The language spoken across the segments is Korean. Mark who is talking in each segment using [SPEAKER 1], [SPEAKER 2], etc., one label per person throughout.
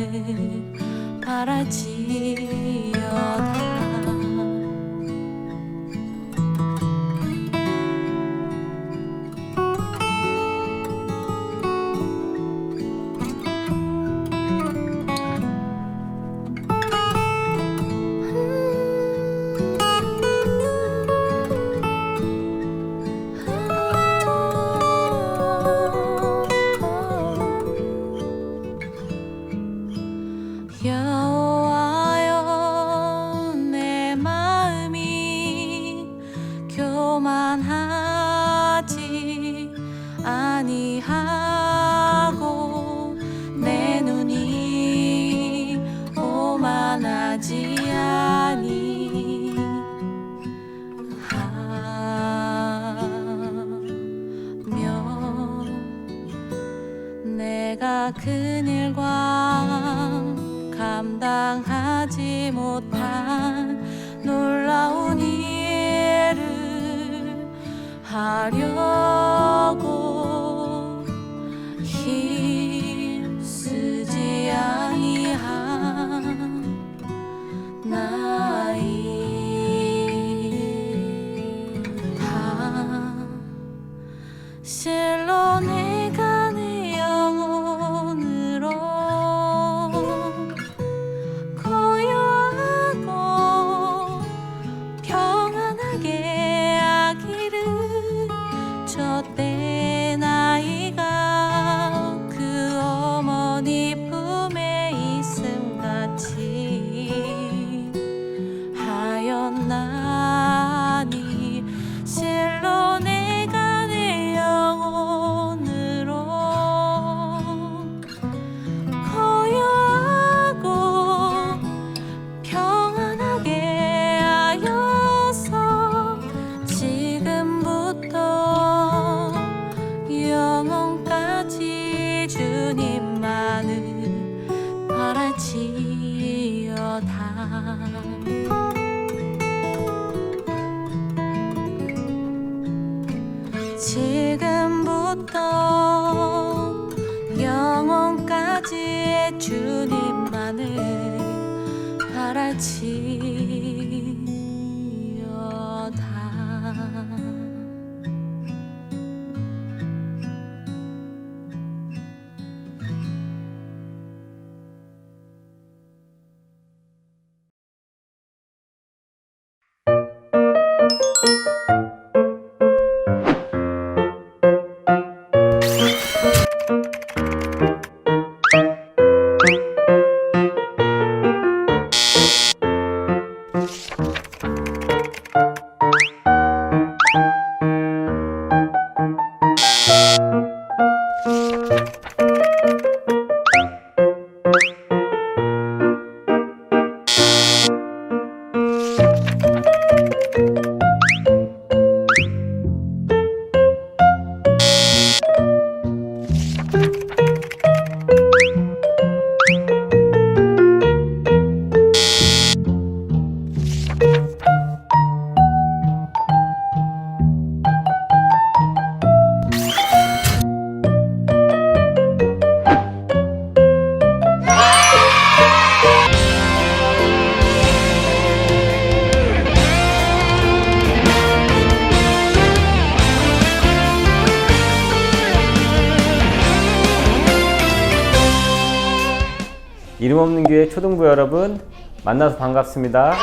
[SPEAKER 1] 주님만을 바랄지어다. 여호와여, 내 마음이 교만하지 아니하고 내 눈이 오만하지 아니하며 내가 그늘과 감당하지 못한 놀라운 일을 하려고 힘쓰지 아니하나이다. 실로 내가 내 영혼으로 고요하고 평안하게 하기를 젖된 아이가 그 어머니 품에 있음같이 하였나니 실로 내가 내 영혼으로 고요하고 평안하게 하여서 지금부터 영원까지 주님만을 바랄지어다. 지금부터 영원까지 주님만을 바랄지어다.
[SPEAKER 2] 이름 없는 교회 초등부 여러분, 만나서 반갑습니다.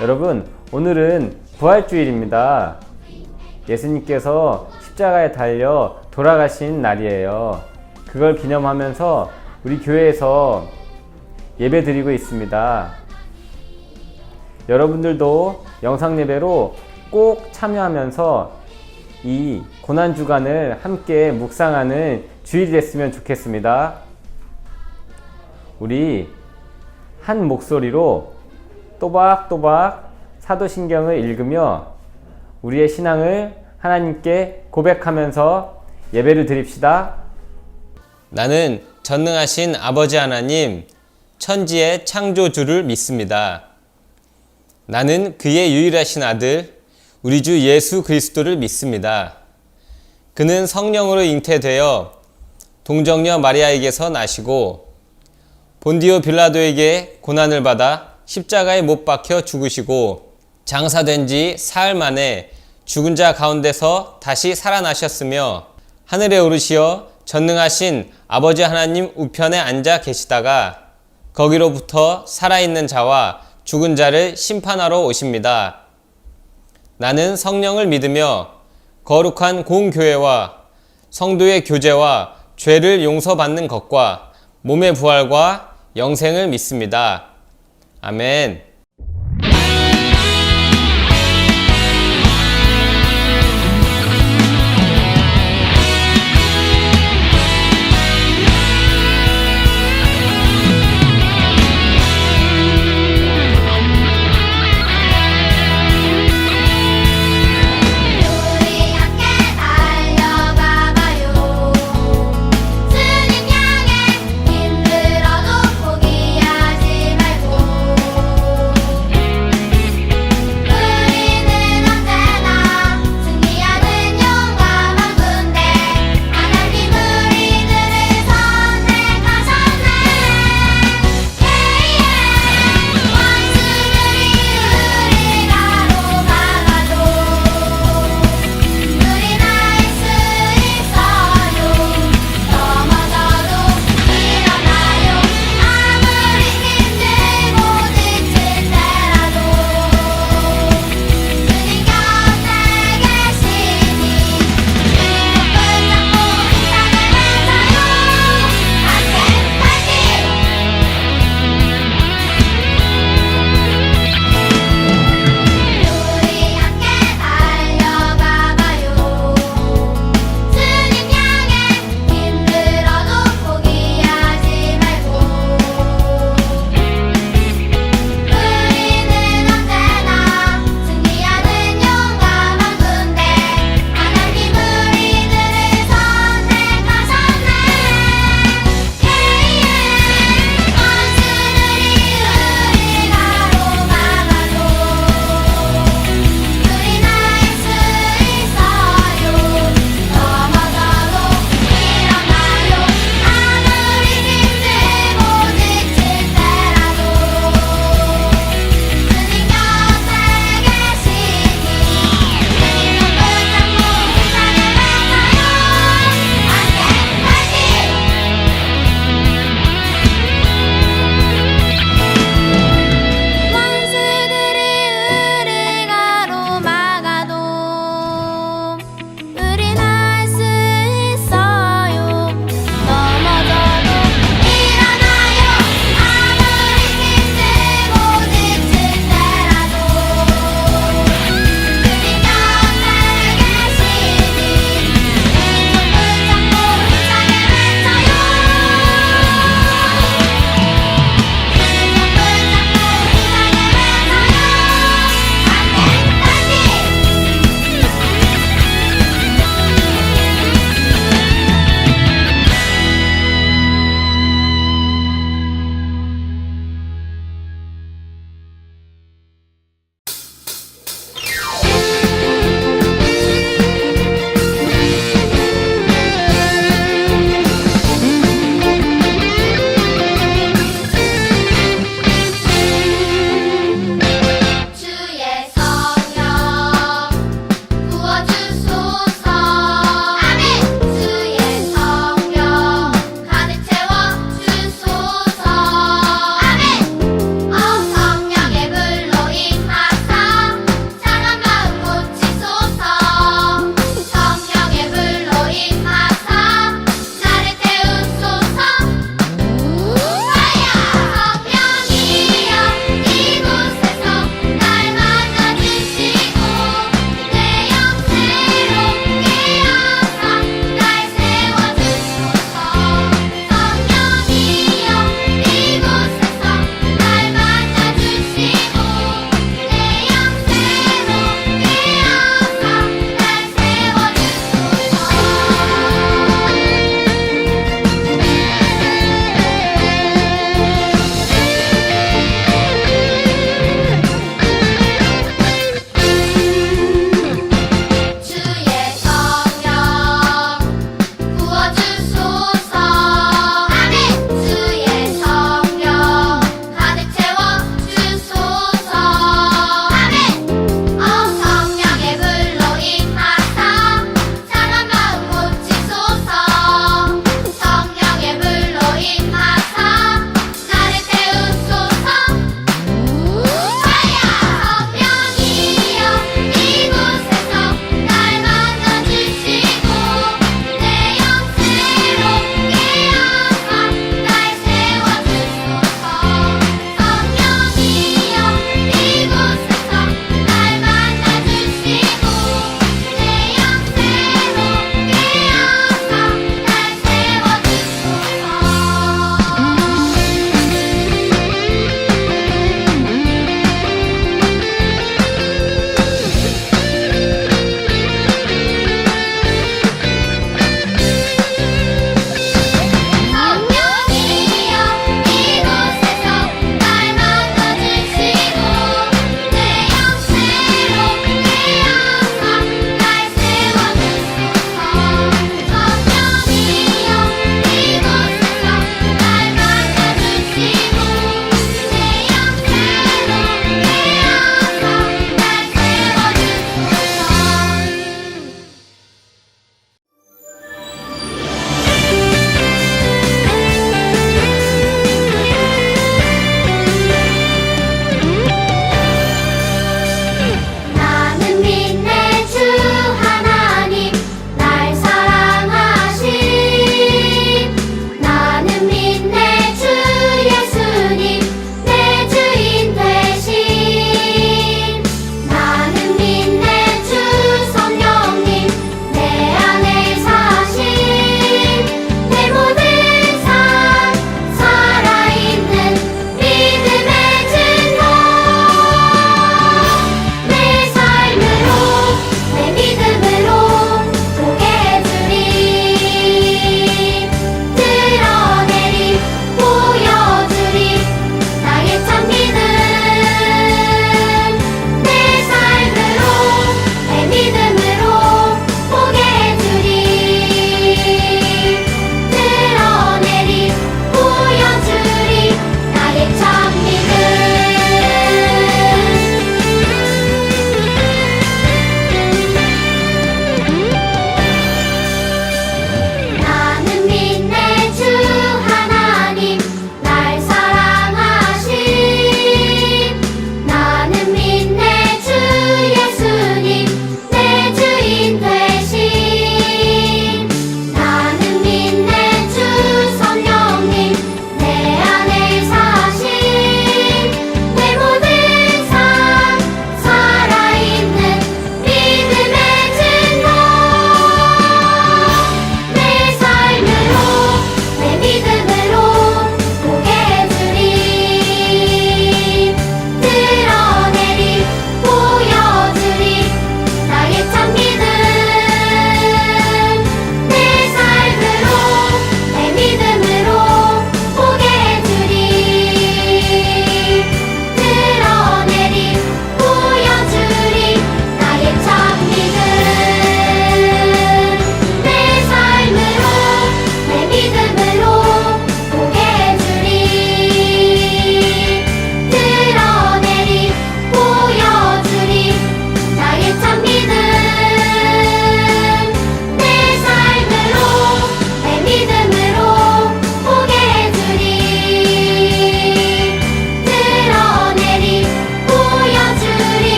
[SPEAKER 2] 여러분, 오늘은 부활주일입니다. 예수님께서 십자가에 달려 돌아가신 날이에요. 그걸 기념하면서 우리 교회에서 예배 드리고 있습니다. 여러분들도 영상 예배로 꼭 참여하면서 이 고난주간을 함께 묵상하는 주일이 됐으면 좋겠습니다. 우리 한 목소리로 또박또박 사도신경을 읽으며 우리의 신앙을 하나님께 고백하면서 예배를 드립시다.
[SPEAKER 3] 나는 전능하신 아버지 하나님, 천지의 창조주를 믿습니다. 나는 그의 유일하신 아들, 우리 주 예수 그리스도를 믿습니다. 그는 성령으로 잉태되어 동정녀 마리아에게서 나시고 본디오 빌라도에게 고난을 받아 십자가에 못 박혀 죽으시고 장사된 지 사흘 만에 죽은 자 가운데서 다시 살아나셨으며 하늘에 오르시어 전능하신 아버지 하나님 우편에 앉아 계시다가 거기로부터 살아있는 자와 죽은 자를 심판하러 오십니다. 나는 성령을 믿으며 거룩한 공교회와 성도의 교제와 죄를 용서받는 것과 몸의 부활과 영생을 믿습니다. 아멘.
[SPEAKER 4] 우리 함께 달려가봐요. 주님 향해 힘들어도 포기하지 말고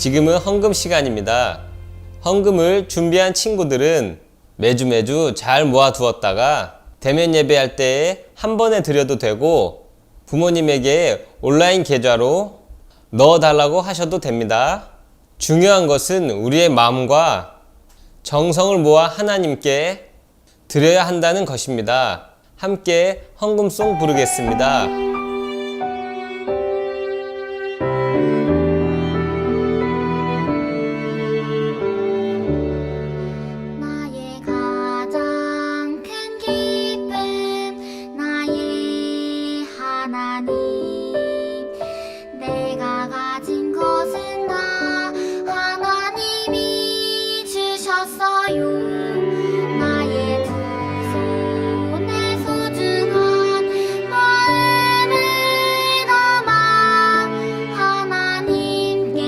[SPEAKER 3] 지금은 헌금 시간입니다. 헌금을 준비한 친구들은 매주 잘 모아두었다가 대면 예배할 때 한 번에 드려도 되고 부모님에게 온라인 계좌로 넣어달라고 하셔도 됩니다. 중요한 것은 우리의 마음과 정성을 모아 하나님께 드려야 한다는 것입니다. 함께 헌금송 부르겠습니다.
[SPEAKER 4] 나의 가장 큰 기쁨 나의 하나님 내가 가진 것은 다 하나님이 주셨어요 나의 두 손에 소중한 마음을 담아 하나님께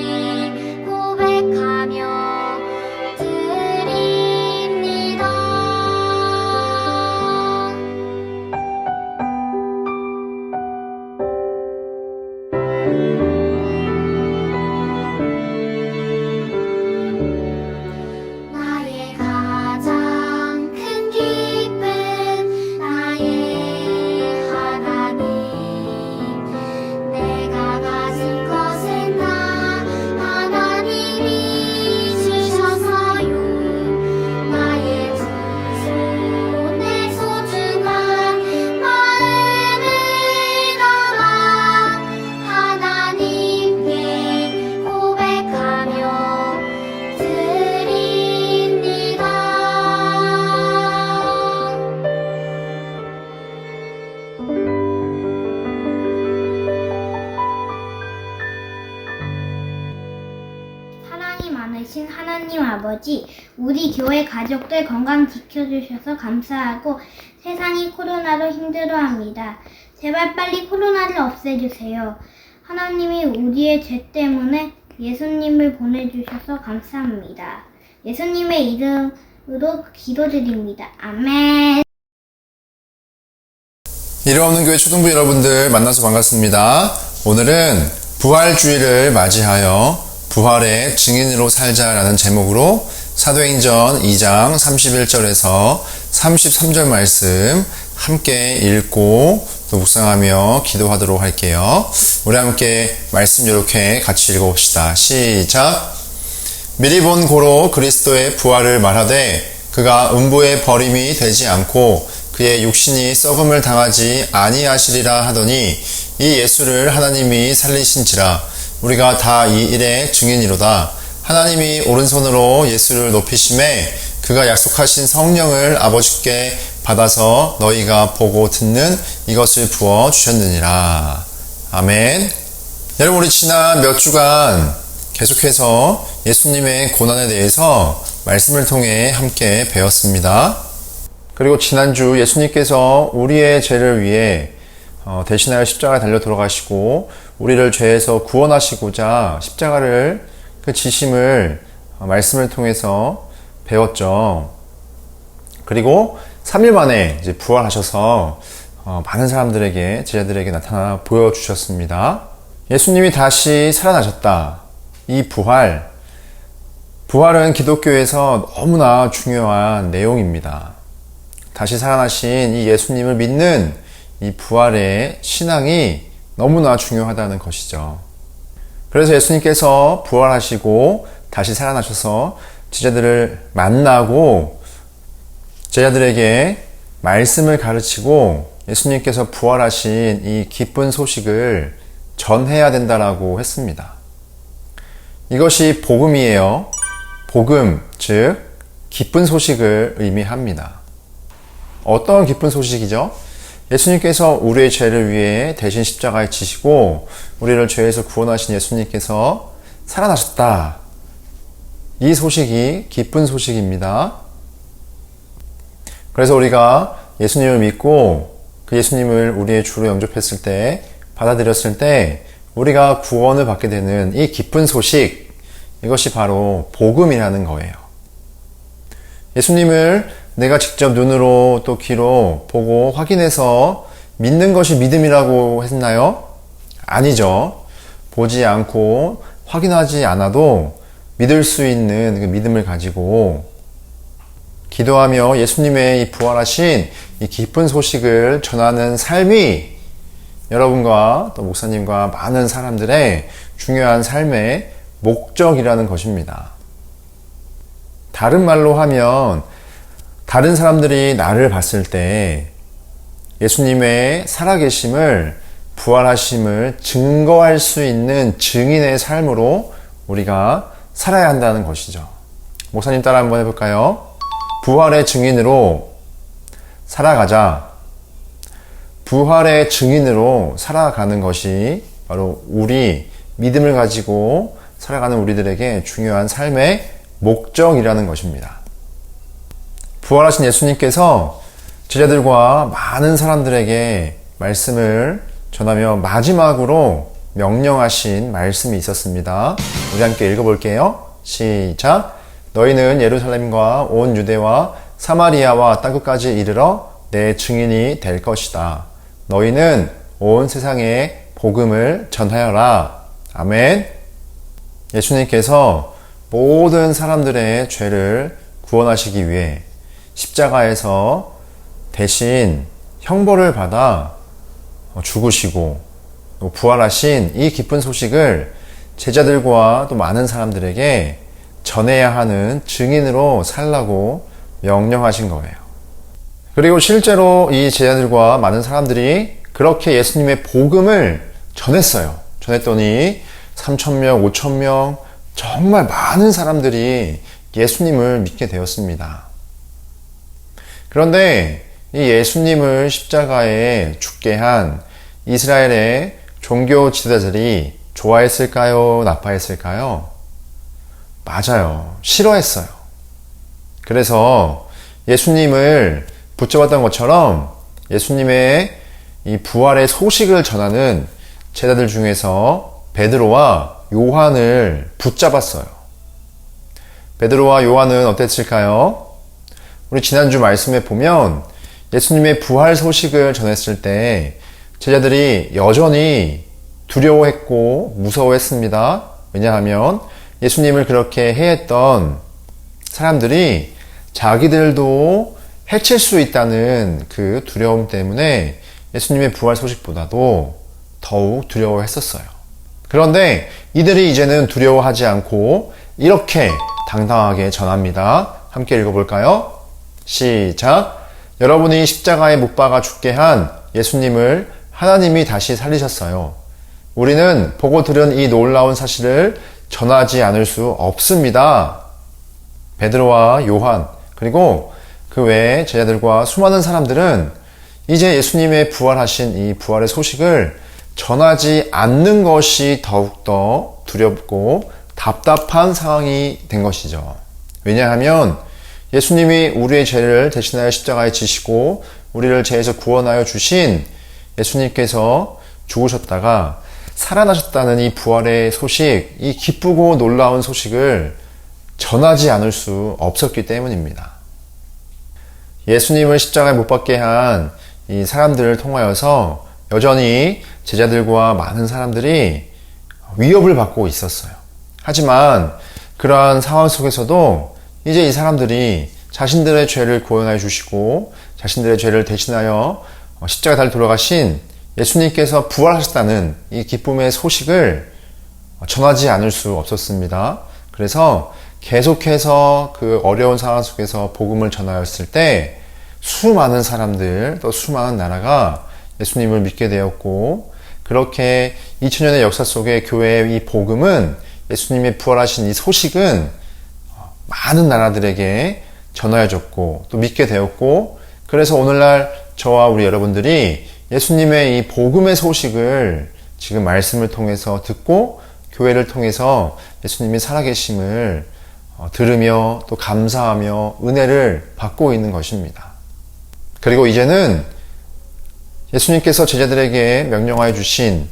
[SPEAKER 4] 고백하며 드립니다. 나의 가장 큰 기쁨 나의 하나님 내가 가진 것은 다 하나님이 주셔서요 나의 두 손에 소중한 마음을 담아 하나님께 고백하며 드립니다.
[SPEAKER 5] 사랑이 많으신 하나님 아버지, 우리 교회 가족들 건강 지켜주셔서 감사하고 세상이 코로나로 힘들어합니다. 제발 빨리 코로나를 없애주세요. 하나님이 우리의 죄 때문에 예수님을 보내주셔서 감사합니다. 예수님의 이름으로 기도드립니다. 아멘.
[SPEAKER 6] 이름 없는 교회 초등부 여러분들 만나서 반갑습니다. 오늘은 부활주의를 맞이하여 부활의 증인으로 살자라는 제목으로 사도행전 2장 31절에서 33절 말씀 함께 읽고 또 묵상하며 기도하도록 할게요. 우리 함께 말씀 이렇게 같이 읽어봅시다. 시작! 미리 본 고로 그리스도의 부활을 말하되 그가 음부의 버림이 되지 않고 그의 육신이 썩음을 당하지 아니하시리라 하더니 이 예수를 하나님이 살리신지라 우리가 다 이 일의 증인이로다. 하나님이 오른손으로 예수를 높이심에 그가 약속하신 성령을 아버지께 받아서 너희가 보고 듣는 이것을 부어 주셨느니라. 아멘. 여러분, 우리 지난 몇 주간 계속해서 예수님의 고난에 대해서 말씀을 통해 함께 배웠습니다. 그리고 지난주 예수님께서 우리의 죄를 위해 대신하여 십자가에 달려 돌아가시고 우리를 죄에서 구원하시고자 십자가를 그 지심을 말씀을 통해서 배웠죠. 그리고 3일 만에 이제 부활하셔서 많은 사람들에게, 제자들에게 나타나 보여주셨습니다. 예수님이 다시 살아나셨다. 이 부활은 기독교에서 너무나 중요한 내용입니다. 다시 살아나신 이 예수님을 믿는 이 부활의 신앙이 너무나 중요하다는 것이죠. 그래서 예수님께서 부활하시고 다시 살아나셔서 제자들을 만나고 제자들에게 말씀을 가르치고 예수님께서 부활하신 이 기쁜 소식을 전해야 된다라고 했습니다. 이것이 복음이에요. 복음, 즉 기쁜 소식을 의미합니다. 어떤 기쁜 소식이죠? 예수님께서 우리의 죄를 위해 대신 십자가에 지시고 우리를 죄에서 구원하신 예수님께서 살아나셨다. 이 소식이 기쁜 소식입니다. 그래서 우리가 예수님을 믿고 그 예수님을 우리의 주로 영접했을 때, 받아들였을 때 우리가 구원을 받게 되는 이 기쁜 소식, 이것이 바로 복음이라는 거예요. 예수님을 내가 직접 눈으로 또 귀로 보고 확인해서 믿는 것이 믿음이라고 했나요? 아니죠. 보지 않고 확인하지 않아도 믿을 수 있는 그 믿음을 가지고 기도하며 예수님의 이 부활하신 이 기쁜 소식을 전하는 삶이 여러분과 또 목사님과 많은 사람들의 중요한 삶의 목적이라는 것입니다. 다른 말로 하면 다른 사람들이 나를 봤을 때 예수님의 살아계심을 부활하심을 증거할 수 있는 증인의 삶으로 우리가 살아야 한다는 것이죠. 목사님 따라 한번 해볼까요? 부활의 증인으로 살아가자. 부활의 증인으로 살아가는 것이 바로 우리 믿음을 가지고 살아가는 우리들에게 중요한 삶의 목적이라는 것입니다. 부활하신 예수님께서 제자들과 많은 사람들에게 말씀을 전하며 마지막으로 명령하신 말씀이 있었습니다. 우리 함께 읽어볼게요. 시작. 너희는 예루살렘과 온 유대와 사마리아와 땅끝까지 이르러 내 증인이 될 것이다. 너희는 온 세상에 복음을 전하여라. 아멘. 예수님께서 모든 사람들의 죄를 구원하시기 위해 십자가에서 대신 형벌을 받아 죽으시고 부활하신 이 기쁜 소식을 제자들과 또 많은 사람들에게 전해야 하는 증인으로 살라고 명령하신 거예요. 그리고 실제로 이 제자들과 많은 사람들이 그렇게 예수님의 복음을 전했어요. 전했더니 3,000명, 5,000명 정말 많은 사람들이 예수님을 믿게 되었습니다. 그런데 이 예수님을 십자가에 죽게 한 이스라엘의 종교 지도자들이 좋아했을까요? 나빠했을까요? 맞아요. 싫어했어요. 그래서 예수님을 붙잡았던 것처럼 예수님의 이 부활의 소식을 전하는 제자들 중에서 베드로와 요한을 붙잡았어요. 베드로와 요한은 어땠을까요? 우리 지난주 말씀에 보면 예수님의 부활 소식을 전했을 때 제자들이 여전히 두려워했고 무서워했습니다. 왜냐하면 예수님을 그렇게 해했던 사람들이 자기들도 해칠 수 있다는 그 두려움 때문에 예수님의 부활 소식보다도 더욱 두려워했었어요. 그런데 이들이 이제는 두려워하지 않고 이렇게 당당하게 전합니다. 함께 읽어볼까요? 시작. 여러분이 십자가에 못 박아 죽게 한 예수님을 하나님이 다시 살리셨어요. 우리는 보고 들은 이 놀라운 사실을 전하지 않을 수 없습니다. 베드로와 요한 그리고 그 외에 제자들과 수많은 사람들은 이제 예수님의 부활하신 이 부활의 소식을 전하지 않는 것이 더욱더 두렵고 답답한 상황이 된 것이죠. 왜냐하면 예수님이 우리의 죄를 대신하여 십자가에 지시고 우리를 죄에서 구원하여 주신 예수님께서 죽으셨다가 살아나셨다는 이 부활의 소식, 이 기쁘고 놀라운 소식을 전하지 않을 수 없었기 때문입니다. 예수님을 십자가에 못 박게 한 이 사람들을 통하여서 여전히 제자들과 많은 사람들이 위협을 받고 있었어요. 하지만 그러한 상황 속에서도 이제 이 사람들이 자신들의 죄를 구원하여 주시고 자신들의 죄를 대신하여 십자가에 달려 돌아가신 예수님께서 부활하셨다는 이 기쁨의 소식을 전하지 않을 수 없었습니다. 그래서 계속해서 그 어려운 상황 속에서 복음을 전하였을 때 수많은 사람들 또 수많은 나라가 예수님을 믿게 되었고 그렇게 2000년의 역사 속에 교회의 이 복음은 예수님의 부활하신 이 소식은 많은 나라들에게 전하여졌고 또 믿게 되었고 그래서 오늘날 저와 우리 여러분들이 예수님의 이 복음의 소식을 지금 말씀을 통해서 듣고 교회를 통해서 예수님이 살아계심을 들으며 또 감사하며 은혜를 받고 있는 것입니다. 그리고 이제는 예수님께서 제자들에게 명령하여 주신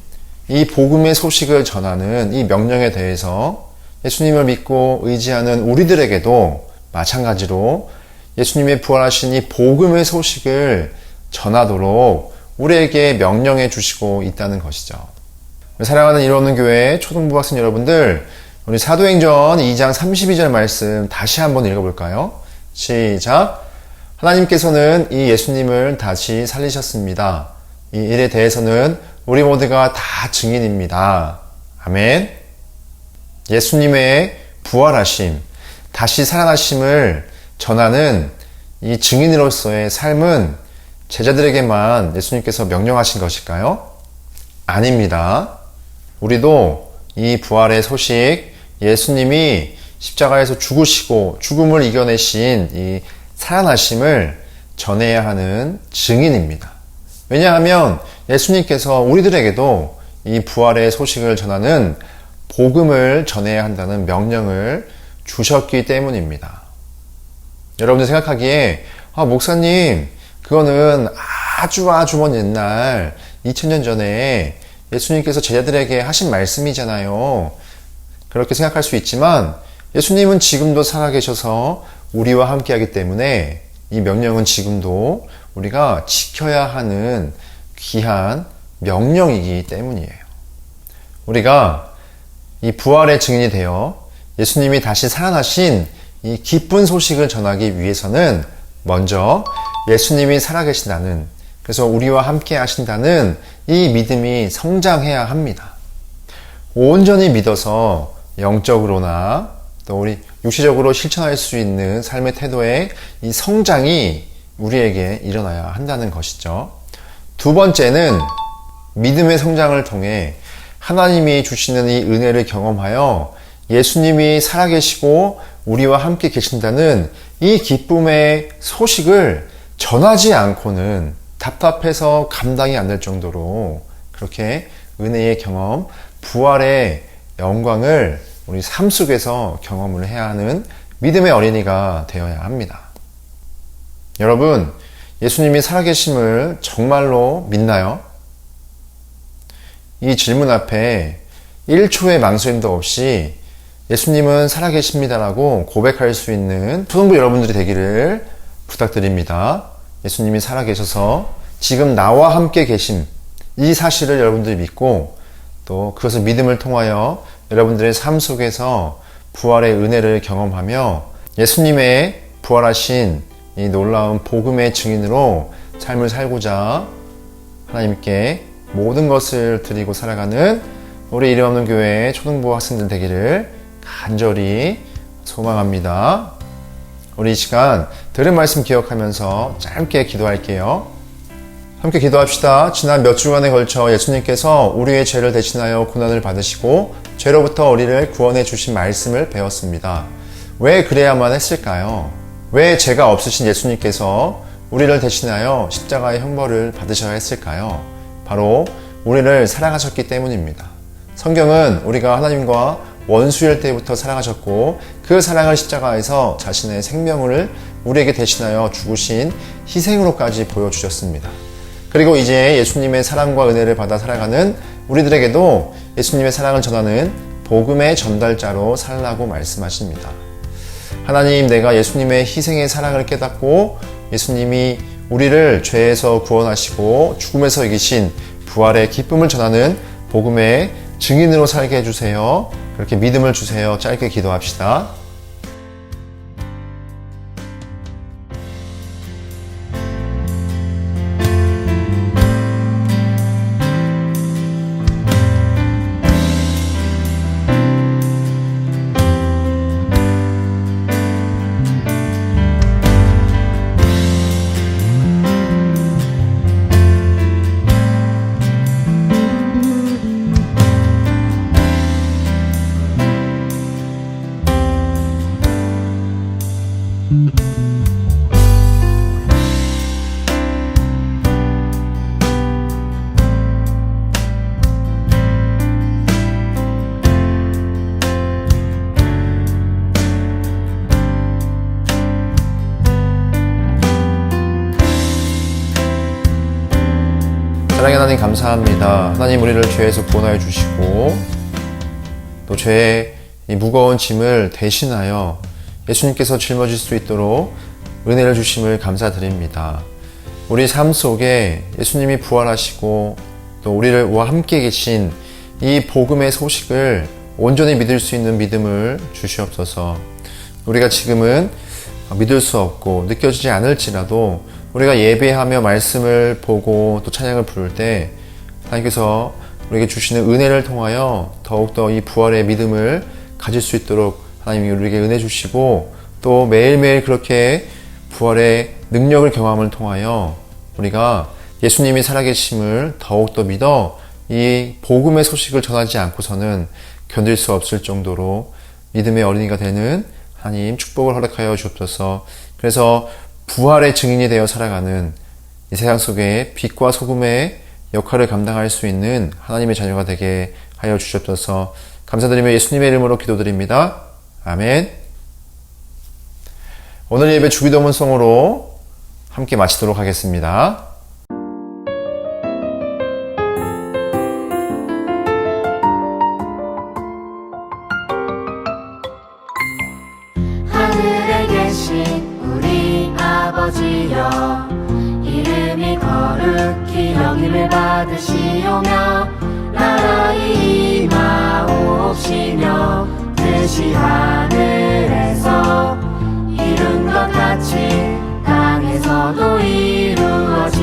[SPEAKER 6] 이 복음의 소식을 전하는 이 명령에 대해서 예수님을 믿고 의지하는 우리들에게도 마찬가지로 예수님의 부활하신 이 복음의 소식을 전하도록 우리에게 명령해 주시고 있다는 것이죠. 사랑하는 일 없는 교회 초등부 학생 여러분들, 우리 사도행전 2장 32절 말씀 다시 한번 읽어볼까요? 시작. 하나님께서는 이 예수님을 다시 살리셨습니다. 이 일에 대해서는 우리 모두가 다 증인입니다. 아멘. 예수님의 부활하심, 다시 살아나심을 전하는 이 증인으로서의 삶은 제자들에게만 예수님께서 명령하신 것일까요? 아닙니다. 우리도 이 부활의 소식, 예수님이 십자가에서 죽으시고 죽음을 이겨내신 이 살아나심을 전해야 하는 증인입니다. 왜냐하면 예수님께서 우리들에게도 이 부활의 소식을 전하는 복음을 전해야 한다는 명령을 주셨기 때문입니다. 여러분들 생각하기에 목사님, 그거는 아주 먼 옛날 2000년 전에 예수님께서 제자들에게 하신 말씀이잖아요. 그렇게 생각할 수 있지만 예수님은 지금도 살아계셔서 우리와 함께하기 때문에 이 명령은 지금도 우리가 지켜야 하는 귀한 명령이기 때문이에요. 우리가 이 부활의 증인이 되어 예수님이 다시 살아나신 이 기쁜 소식을 전하기 위해서는 먼저 예수님이 살아계신다는, 그래서 우리와 함께 하신다는 이 믿음이 성장해야 합니다. 온전히 믿어서 영적으로나 또 우리 육체적으로 실천할 수 있는 삶의 태도의 이 성장이 우리에게 일어나야 한다는 것이죠. 두 번째는 믿음의 성장을 통해 하나님이 주시는 이 은혜를 경험하여 예수님이 살아계시고 우리와 함께 계신다는 이 기쁨의 소식을 전하지 않고는 답답해서 감당이 안 될 정도로 그렇게 은혜의 경험, 부활의 영광을 우리 삶 속에서 경험을 해야 하는 믿음의 어린이가 되어야 합니다. 여러분, 예수님이 살아계심을 정말로 믿나요? 이 질문 앞에 1초의 망설임도 없이 예수님은 살아계십니다라고 고백할 수 있는 초등부 여러분들이 되기를 부탁드립니다. 예수님이 살아계셔서 지금 나와 함께 계심, 이 사실을 여러분들이 믿고 또 그것을 믿음을 통하여 여러분들의 삶 속에서 부활의 은혜를 경험하며 예수님의 부활하신 이 놀라운 복음의 증인으로 삶을 살고자 하나님께 모든 것을 드리고 살아가는 우리 이름 없는 교회 초등부 학생들 되기를 간절히 소망합니다. 우리 이 시간 들은 말씀 기억하면서 짧게 기도할게요. 함께 기도합시다. 지난 몇 주간에 걸쳐 예수님께서 우리의 죄를 대신하여 고난을 받으시고 죄로부터 우리를 구원해 주신 말씀을 배웠습니다. 왜 그래야만 했을까요? 왜 죄가 없으신 예수님께서 우리를 대신하여 십자가의 형벌을 받으셔야 했을까요? 바로 우리를 사랑하셨기 때문입니다. 성경은 우리가 하나님과 원수일 때부터 사랑하셨고 그 사랑을 십자가에서 자신의 생명을 우리에게 대신하여 죽으신 희생으로까지 보여주셨습니다. 그리고 이제 예수님의 사랑과 은혜를 받아 살아가는 우리들에게도 예수님의 사랑을 전하는 복음의 전달자로 살라고 말씀하십니다. 하나님, 내가 예수님의 희생의 사랑을 깨닫고 예수님이 우리를 죄에서 구원하시고 죽음에서 이기신 부활의 기쁨을 전하는 복음의 증인으로 살게 해주세요. 그렇게 믿음을 주세요. 짧게 기도합시다. 사랑의 하나님 감사합니다. 하나님, 우리를 죄에서 구원하여 주시고 또 죄의 이 무거운 짐을 대신하여 예수님께서 짊어질 수 있도록 은혜를 주심을 감사드립니다. 우리 삶 속에 예수님이 부활하시고 또 우리와 함께 계신 이 복음의 소식을 온전히 믿을 수 있는 믿음을 주시옵소서. 우리가 지금은 믿을 수 없고 느껴지지 않을지라도 우리가 예배하며 말씀을 보고 또 찬양을 부를 때 하나님께서 우리에게 주시는 은혜를 통하여 더욱더 이 부활의 믿음을 가질 수 있도록 하나님이 우리에게 은혜 주시고 또 매일매일 그렇게 부활의 능력을 경험을 통하여 우리가 예수님이 살아계심을 더욱더 믿어 이 복음의 소식을 전하지 않고서는 견딜 수 없을 정도로 믿음의 어린이가 되는 하나님 축복을 허락하여 주옵소서. 그래서 부활의 증인이 되어 살아가는 이 세상 속에 빛과 소금의 역할을 감당할 수 있는 하나님의 자녀가 되게 하여 주시옵소서. 감사드리며 예수님의 이름으로 기도드립니다. 아멘. 오늘 예배 주기도문송으로 함께 마치도록 하겠습니다.
[SPEAKER 1] 하늘에 계신 우리 아버지여 이름이 거룩히 여김을 받으시오며 나라의 임하옵시며 뜻이 하늘에서 이룬 것 같이 땅에서도 이루어지옵소서.